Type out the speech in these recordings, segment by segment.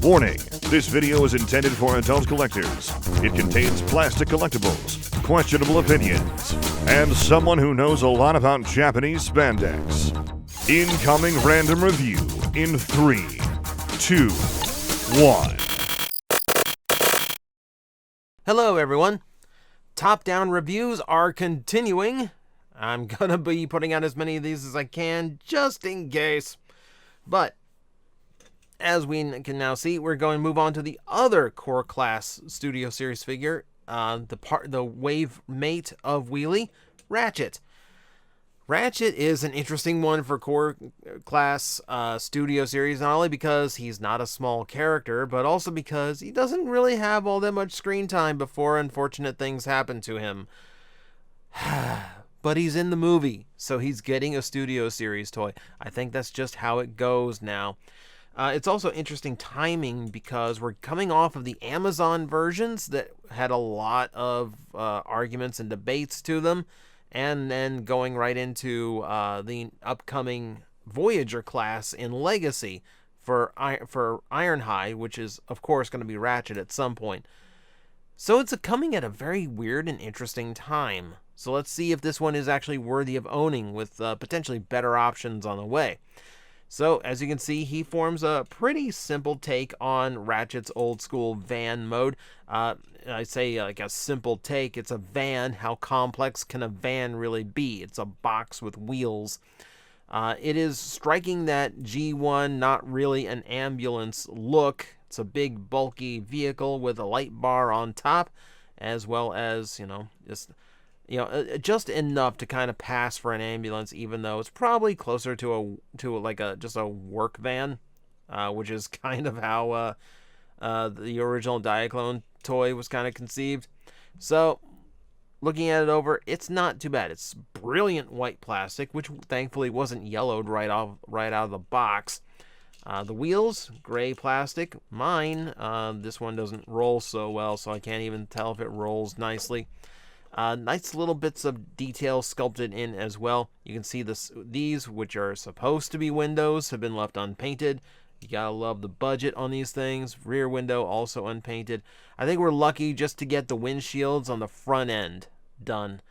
Warning, this video is intended for adult collectors. It contains plastic collectibles, questionable opinions, and someone who knows a lot about Japanese spandex. Incoming random review in 3, 2, 1. Hello everyone. Top-down reviews are continuing. I'm gonna be putting out as many of these as I can, just in case. But as we can now see, we're going to move on to the other core class Studio Series figure, the wave mate of Wheelie, Ratchet. Ratchet is an interesting one for core class Studio Series, not only because he's not a small character, but also because he doesn't really have all that much screen time before unfortunate things happen to him. But he's in the movie, so he's getting a Studio Series toy. I think that's just how it goes now. It's also interesting timing because we're coming off of the Amazon versions that had a lot of arguments and debates to them, and then going right into the upcoming Voyager class in Legacy for Ironhide, which is, of course, going to be Ratchet at some point. So it's coming at a very weird and interesting time. So let's see if this one is actually worthy of owning with potentially better options on the way. So, as you can see, he forms a pretty simple take on Ratchet's old school van mode. I say like a simple take, it's a van. How complex can a van really be? It's a box with wheels. It is striking that G1, not really an ambulance look. It's a big bulky vehicle with a light bar on top, as well as, just enough to kind of pass for an ambulance, even though it's probably closer to just a work van, which is kind of how the original Diaclone toy was kind of conceived. So, looking at it over, it's not too bad. It's brilliant white plastic, which thankfully wasn't yellowed right out of the box. The wheels, gray plastic. Mine, this one doesn't roll so well, so I can't even tell if it rolls nicely. Nice little bits of detail sculpted in as well. You can see these, which are supposed to be windows, have been left unpainted. You gotta love the budget on these things. Rear window also unpainted. I think we're lucky just to get the windshields on the front end done.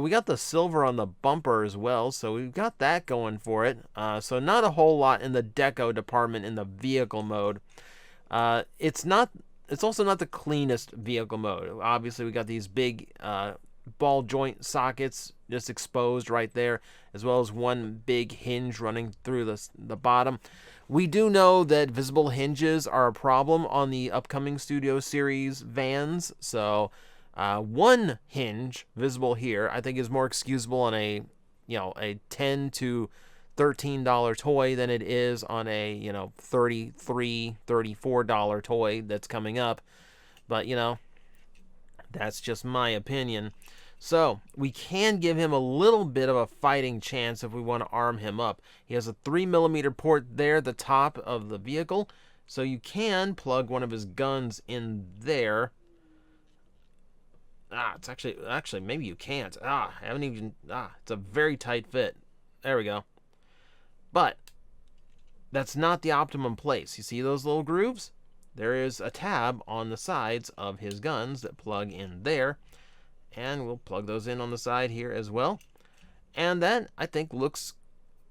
We got the silver on the bumper as well, so we've got that going for it. So not a whole lot in the deco department in the vehicle mode. It's also not the cleanest vehicle mode. Obviously, we got these big ball joint sockets just exposed right there, as well as one big hinge running through the bottom. We do know that visible hinges are a problem on the upcoming Studio Series vans, so one hinge visible here I think is more excusable on a $10 to $13 toy than it is on a $33, $34 toy that's coming up. But that's just my opinion. So we can give him a little bit of a fighting chance if we want to arm him up. He has a 3mm port there at the top of the vehicle, so you can plug one of his guns in there. It's actually maybe you can't. It's a very tight fit. There we go. But that's not the optimum place. You see those little grooves? There is a tab on the sides of his guns that plug in there. And we'll plug those in on the side here as well. And that, I think, looks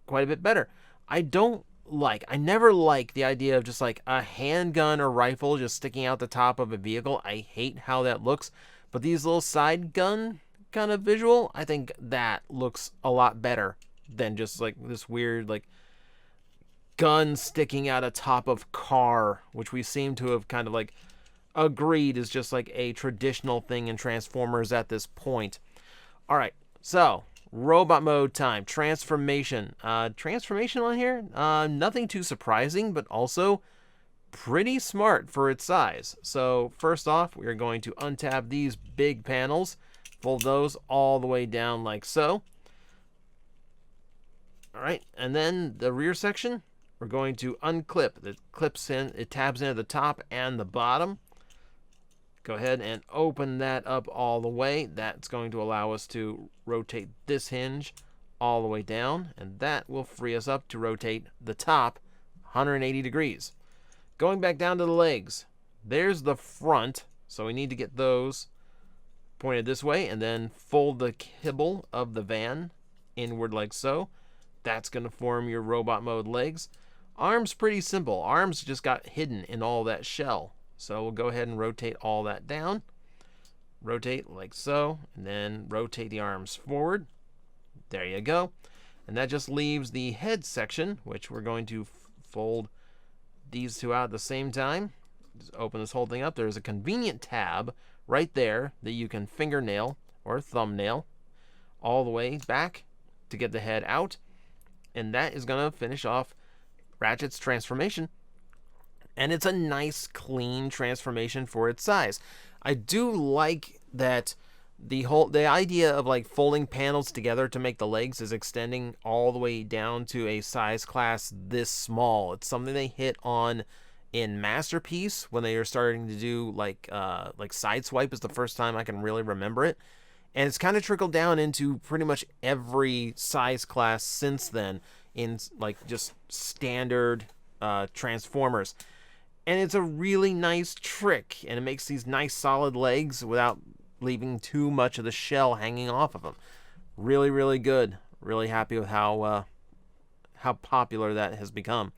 quite a bit better. I never like the idea of just like a handgun or rifle just sticking out the top of a vehicle. I hate how that looks. But these little side gun kind of visual, I think that looks a lot better than just like this weird like gun sticking out of top of car, which we seem to have kind of like agreed is just like a traditional thing in Transformers at this point. All right, so robot mode time. Transformation on here, nothing too surprising, but also pretty smart for its size. So first off, we are going to untab these big panels, fold those all the way down like so. All right, and then the rear section, we're going to unclip. It tabs in at the top and the bottom. Go ahead and open that up all the way. That's going to allow us to rotate this hinge all the way down, and that will free us up to rotate the top 180 degrees. Going back down to the legs. There's the front, so we need to get those pointed this way, and then fold the kibble of the van inward like so. That's going to form your robot mode legs. Arms, pretty simple. Arms just got hidden in all that shell. So we'll go ahead and rotate all that down. Rotate like so, and then rotate the arms forward. There you go. And that just leaves the head section, which we're going to fold these two out at the same time. Just open this whole thing up. There's a convenient tab right there that you can fingernail or thumbnail all the way back to get the head out. And that is going to finish off Ratchet's transformation. And it's a nice, clean transformation for its size. I do like that the idea of like folding panels together to make the legs is extending all the way down to a size class this small. It's something they hit on in Masterpiece when they are starting to do like Sideswipe is the first time I can really remember it. And it's kind of trickled down into pretty much every size class since then in like just standard Transformers. And it's a really nice trick, and it makes these nice solid legs without leaving too much of the shell hanging off of them. Really, really good. Really happy with how popular that has become.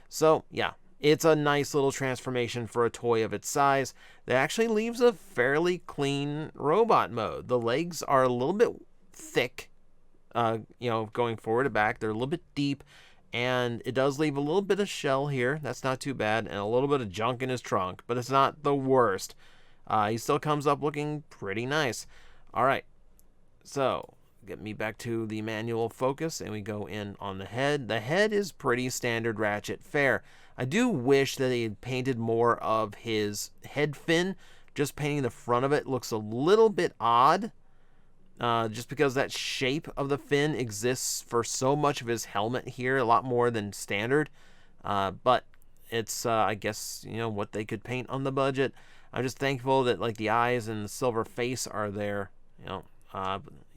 So, yeah, it's a nice little transformation for a toy of its size that actually leaves a fairly clean robot mode. The legs are a little bit thick, going forward to back. They're a little bit deep. And it does leave a little bit of shell here. That's not too bad. And a little bit of junk in his trunk. But it's not the worst. He still comes up looking pretty nice. All right. So, get me back to the manual focus. And we go in on the head. The head is pretty standard Ratchet fare. I do wish that he had painted more of his head fin. Just painting the front of it looks a little bit odd. Just because that shape of the fin exists for so much of his helmet here, a lot more than standard. But it's, I guess, what they could paint on the budget. I'm just thankful that like the eyes and the silver face are there.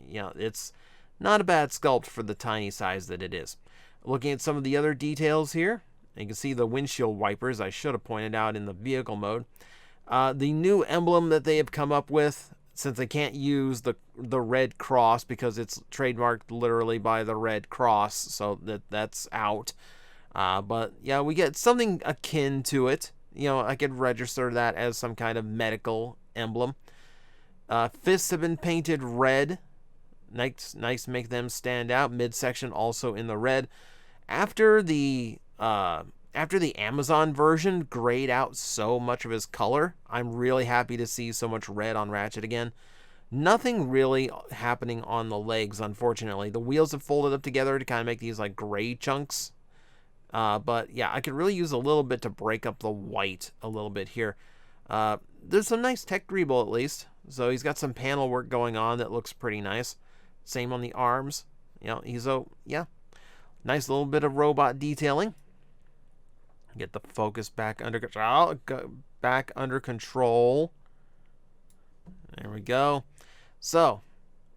It's not a bad sculpt for the tiny size that it is. Looking at some of the other details here, you can see the windshield wipers. I should have pointed out in the vehicle mode. The new emblem that they have come up with, since they can't use the red cross because it's trademarked literally by the Red Cross, so that's out. But yeah, we get something akin to it. I could register that as some kind of medical emblem. Fists have been painted red. Nice, make them stand out. Midsection also in the red. After the Amazon version grayed out so much of his color, I'm really happy to see so much red on Ratchet again. Nothing really happening on the legs, unfortunately. The wheels have folded up together to kind of make these like gray chunks. But yeah, I could really use a little bit to break up the white a little bit here. There's some nice tech greeble at least. So he's got some panel work going on that looks pretty nice. Same on the arms. Nice little bit of robot detailing. Get the focus back under control. There we go. So,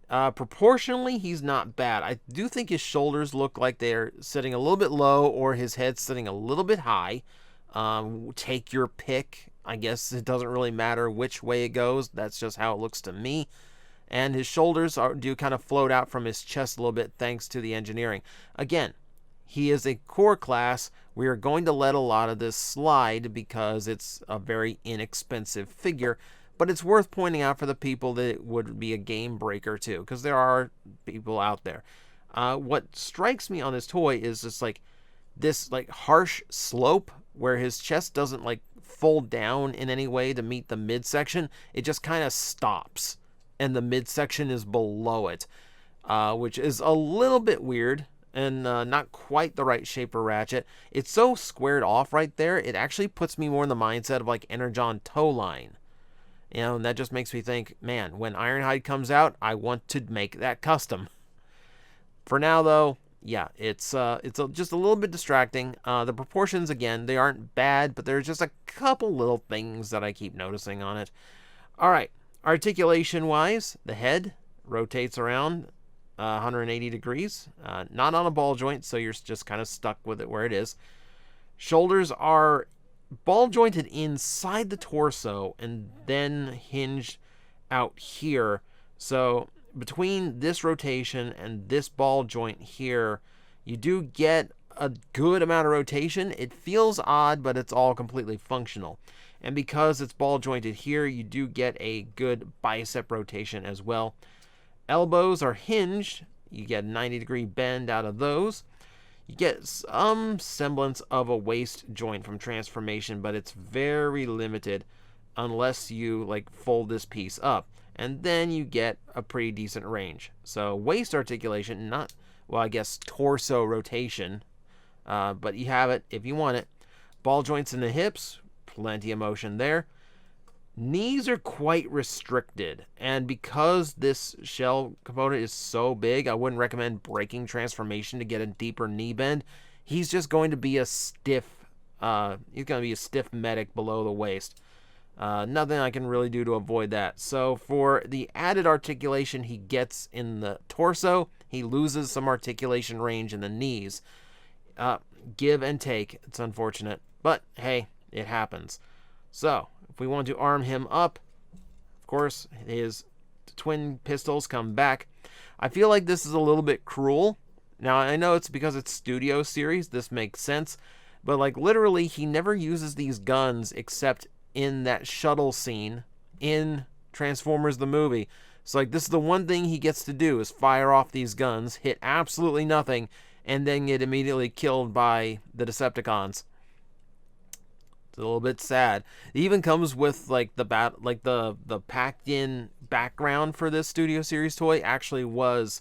proportionally, he's not bad. I do think his shoulders look like they're sitting a little bit low, or his head's sitting a little bit high. Take your pick. I guess it doesn't really matter which way it goes. That's just how it looks to me. And his shoulders do kind of float out from his chest a little bit thanks to the engineering. Again, he is a core class. We are going to let a lot of this slide because it's a very inexpensive figure, but it's worth pointing out for the people that it would be a game breaker too, because there are people out there. What strikes me on this toy is just like this like harsh slope where his chest doesn't like fold down in any way to meet the midsection. It just kind of stops, and the midsection is below it, which is a little bit weird. And not quite the right shape for Ratchet. It's so squared off right there, it actually puts me more in the mindset of like Energon Toe Line. And that just makes me think, man, when Ironhide comes out, I want to make that custom. For now, though, yeah, it's just a little bit distracting. The proportions, again, they aren't bad, but there's just a couple little things that I keep noticing on it. All right, articulation-wise, the head rotates around 180 degrees, not on a ball joint, so you're just kind of stuck with it where it is. Shoulders are ball jointed inside the torso and then hinged out here. So between this rotation and this ball joint here, you do get a good amount of rotation. It feels odd, but it's all completely functional. And because it's ball jointed here, you do get a good bicep rotation as well. Elbows are hinged. You get a 90-degree bend out of those. You get some semblance of a waist joint from transformation, but it's very limited unless you like fold this piece up. And then you get a pretty decent range. So waist articulation, not, well, I guess torso rotation, but you have it if you want it. Ball joints in the hips, plenty of motion there. Knees are quite restricted, and because this shell component is so big, I wouldn't recommend breaking transformation to get a deeper knee bend. He's just going to be a stiff, medic below the waist. Nothing I can really do to avoid that. So for the added articulation he gets in the torso, he loses some articulation range in the knees. Give and take. It's unfortunate, but hey, it happens. So if we want to arm him up, of course, his twin pistols come back. I feel like this is a little bit cruel. Now, I know it's because it's Studio Series. This makes sense. But, like, literally, he never uses these guns except in that shuttle scene in Transformers the movie. So, like, this is the one thing he gets to do is fire off these guns, hit absolutely nothing, and then get immediately killed by the Decepticons. It's a little bit sad. It even comes with like the packed in background for this Studio Series toy actually was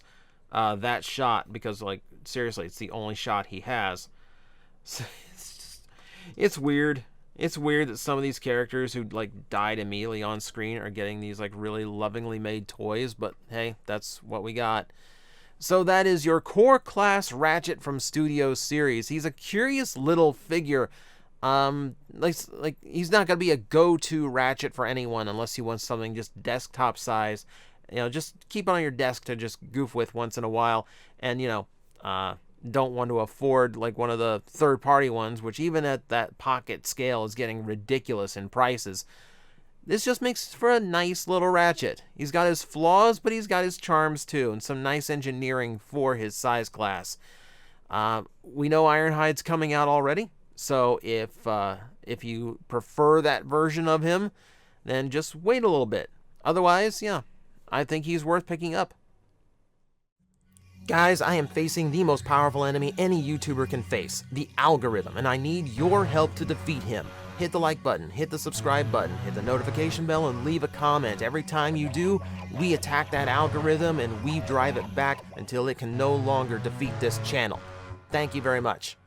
that shot, because like seriously, it's the only shot he has. So it's weird. It's weird that some of these characters who like died immediately on screen are getting these like really lovingly made toys, but hey, that's what we got. So that is your core class Ratchet from Studio Series. He's a curious little figure. Like he's not gonna be a go-to Ratchet for anyone unless you want something just desktop size. You know, just keep it on your desk to just goof with once in a while, and you know, don't want to afford like one of the third-party ones, which even at that pocket scale is getting ridiculous in prices. This just makes for a nice little Ratchet. He's got his flaws, but he's got his charms too, and some nice engineering for his size class. We know Ironhide's coming out already. So if you prefer that version of him, then just wait a little bit. Otherwise, yeah, I think he's worth picking up. Guys, I am facing the most powerful enemy any YouTuber can face, the algorithm, and I need your help to defeat him. Hit the like button, hit the subscribe button, hit the notification bell, and leave a comment. Every time you do, we attack that algorithm and we drive it back until it can no longer defeat this channel. Thank you very much.